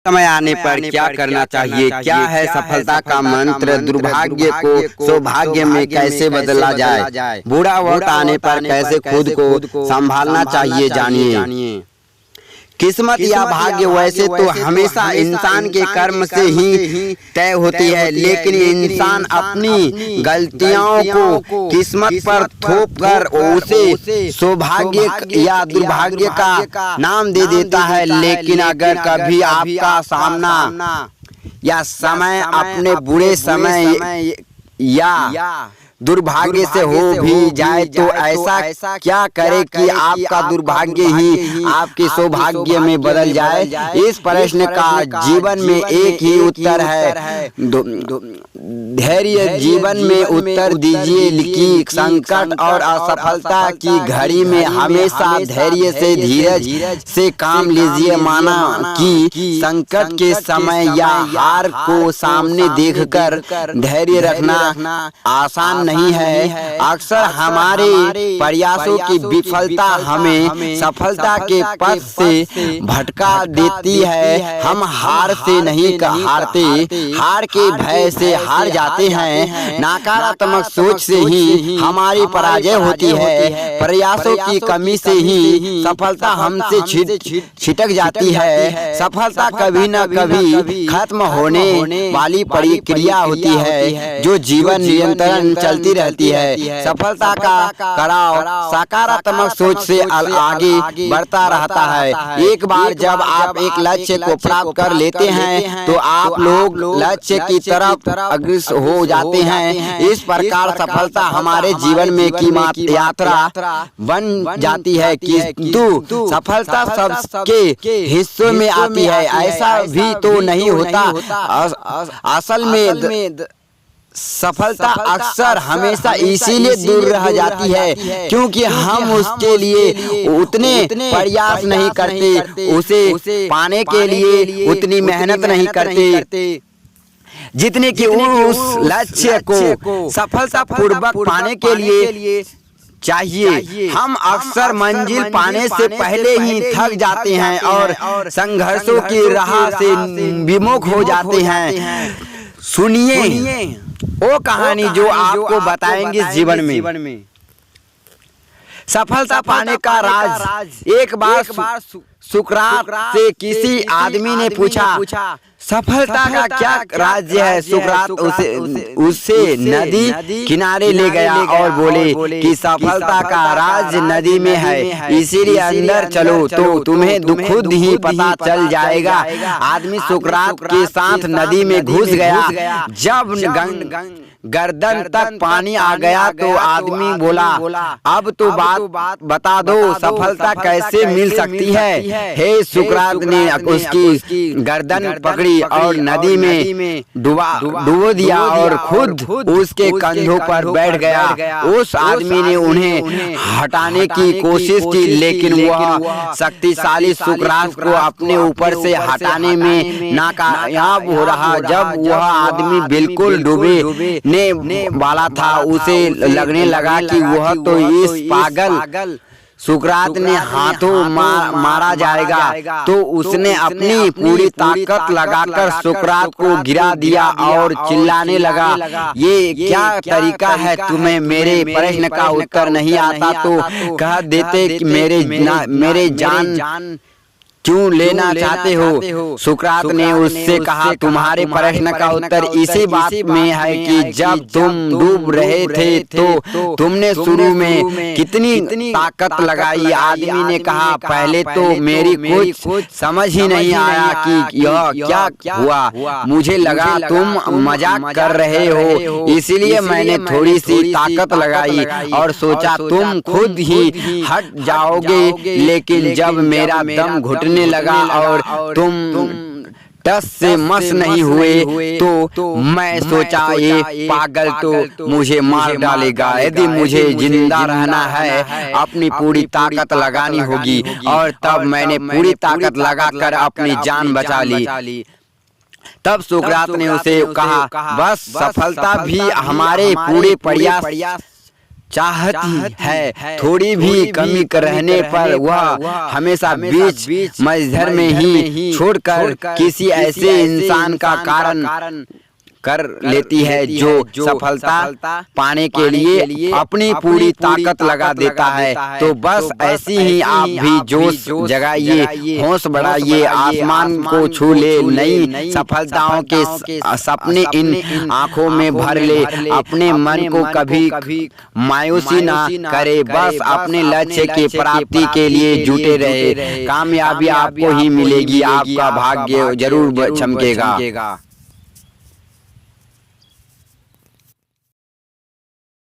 समय आने पर क्या करना चाहिए? क्या है सफलता का मंत्र? दुर्भाग्य को सौभाग्य में कैसे बदला जाए? बुरा वक्त आने पर कैसे खुद को संभालना चाहिए? जानिए। किस्मत या भाग्य वैसे तो हमेशा इंसान के कर्म से ही तय होती है, लेकिन इंसान अपनी गलतियों को किस्मत पर थोप कर उसे सौभाग्य या दुर्भाग्य का नाम दे देता है। लेकिन अगर कभी आपका सामना या समय अपने बुरे समय या दुर्भाग्य से हो भी जाए तो ऐसा क्या करे कि आपका दुर्भाग्य ही आपके सौभाग्य में बदल जाए? इस प्रश्न का जीवन में एक ही उत्तर है, धैर्य। जीवन में उत्तर दीजिए कि संकट और असफलता की घड़ी में हमेशा धैर्य से धीरज से काम लीजिए। माना कि संकट के समय या हार को सामने देखकर धैर्य रखना आसान नहीं है। अक्सर हमारे प्रयासों की विफलता हमें सफलता के पथ से भटका देती है। हम हार से नहीं हारते, हार के भय से हार जाते हैं। नकारात्मक सोच से ही हमारी पराजय होती है। प्रयासों की कमी से ही सफलता हमसे छिटक जाती है। सफलता कभी न कभी खत्म होने वाली प्रक्रिया होती है जो जीवन निरंतर चलती रहती है। सफलता का कड़ाव सकारात्मक सोच से आगे बढ़ता रहता है। एक बार जब आप एक लक्ष्य को प्राप्त कर लेते हैं तो आप लोग लक्ष्य की तरफ अग्रसर हो जाते हैं। इस प्रकार सफलता हमारे जीवन में की यात्रा बन जाती है। किंतु सफलता सबके हिस्सों में आती है ऐसा भी तो नहीं होता। असल में सफलता अक्सर हमेशा इसीलिए दूर रह जाती है क्योंकि हम उसके लिए उतने प्रयास नहीं करते, उसे पाने के लिए उतनी मेहनत नहीं करते जितने कि उस लक्ष्य को सफलतापूर्वक पाने के लिए चाहिए। हम अक्सर मंजिल पाने से पहले ही थक जाते हैं और संघर्षों की राह से विमुख हो जाते हैं। सुनिए वो कहानी जो आपको बताएंगे जीवन में सफलता पाने का राज। एक बार सुकरात से किसी आदमी ने पूछा सफलता का क्या राज्य है? सुकरात उसे नदी किनारे ले गया और बोले कि सफलता का राज नदी में है, इसीलिए अंदर चलो तो तुम्हें खुद ही पता चल जाएगा। आदमी सुकरात के साथ नदी में घुस गया। जब गर्दन तक पानी आ गया तो आदमी बोला अब तो बात बता दो, सफलता कैसे मिल सकती है? हे सुकरात ने उसकी गर्दन पकड़ी और नदी में डुबो दिया और खुद उसके कंधों पर बैठ गया। उस आदमी ने उन्हें हटाने की कोशिश की लेकिन वह शक्तिशाली सुकरात को अपने ऊपर से हटाने में नाकामयाब हो रहा। जब वह आदमी बिल्कुल डूबे ने वाला था उसे लगने लगा कि वह तो इस पागल सुकरात ने हाथों मारा जाएगा। तो उसने अपनी पूरी ताकत लगाकर सुकरात को गिरा दिया और चिल्लाने लगा ये क्या तरीका है? तुम्हें मेरे प्रश्न का उत्तर नहीं आता तो कह देते कि मेरे जान क्यों लेना चाहते हो? सुकरात ने उससे कहा तुम्हारे प्रश्न का उत्तर इसी बात में है कि जब तुम डूब रहे थे तो तुमने शुरू में कितनी ताकत लगाई। आदमी ने कहा पहले तो मेरी कुछ समझ ही नहीं आया कि यह क्या हुआ। मुझे लगा तुम मजाक कर रहे हो, इसलिए मैंने थोड़ी सी ताकत लगाई और सोचा तुम खुद ही हट जाओगे। लेकिन जब मेरा दम घुटने लगा और तुम टस से मस नहीं हुए तो मैं सोचा ये पागल तो मुझे मार डालेगा। यदि मुझे जिंदा रहना है अपनी पूरी ताकत लगानी होगी और तब मैंने पूरी ताकत लगाकर अपनी जान बचा ली। तब सुकरात ने उसे कहा बस सफलता भी हमारे पूरे प्रयास चाहती है। थोड़ी भी कमी रहने पर वह हमेशा बीच मझधर में ही छोड़कर किसी ऐसे इंसान का कारण कर लेती है जो सफलता पाने के लिए अपनी पूरी ताकत लगा देता है। तो बस ऐसी ही आप भी जोश जगाइए, हौसला बढ़ाइए, आसमान को छू ले, नई सफलताओं के सपने इन आंखों में भर ले। अपने मन को कभी मायूसी ना करे, बस अपने लक्ष्य की प्राप्ति के लिए जुटे रहे। कामयाबी आपको ही मिलेगी, आपका भाग्य जरूर चमकेगा।